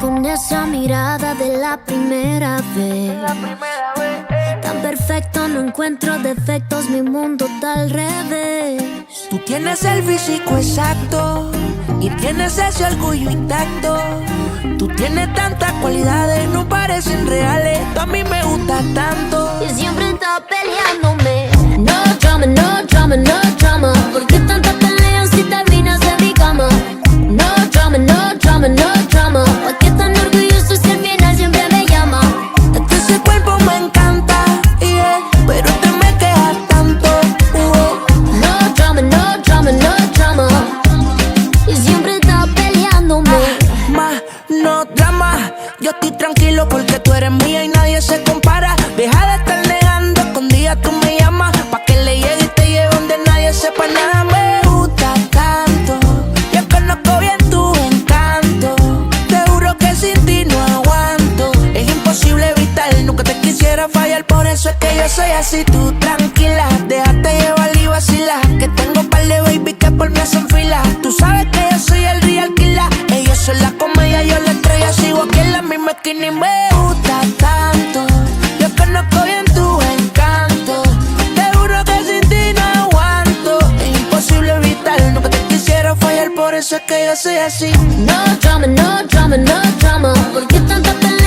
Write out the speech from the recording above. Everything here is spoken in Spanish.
con esa mirada de la primera vez. Tan perfecto, no encuentro defectos, mi mundo está al revés. Tú tienes el físico exacto y tienes ese orgullo intacto. Tú tienes tantas cualidades, no parecen reales. Tú a mí me gustas tanto. Y siempre está peleándome. No drama, no drama, no drama. ¿Por qué tanta pelea si terminas en mi cama? No drama, no drama, no drama. ¿Por qué tan orgulloso si al final siempre me llama? Es que ese cuerpo me encanta, yeah, pero te me quejas tanto. No drama, no drama, no drama. Y siempre está peleándome. Más, no drama. Yo estoy tranquilo porque tú eres mía y nadie se compara. Deja de estar negando, escondida tú me llamas. Pa' que le llegue y te lleve donde nadie sepa nada. Me gusta tanto, yo conozco bien tu encanto. Te juro que sin ti no aguanto. Es imposible evitar, nunca te quisiera fallar. Por eso es que yo soy así, tú tranquila. Déjate llevar y vacila, que tengo par de baby que por mí hacen fila. Tú sabes que yo soy el real killer. Ellos son la comedia, yo la estrella. Sigo aquí en la misma esquina y me gusta tanto. Yo conozco bien tu encanto. Te juro que sin ti no aguanto. Es imposible evitar, nunca te quisiera fallar. Por eso es que yo soy así. No drama, no drama, no drama. ¿Por qué tanta pelea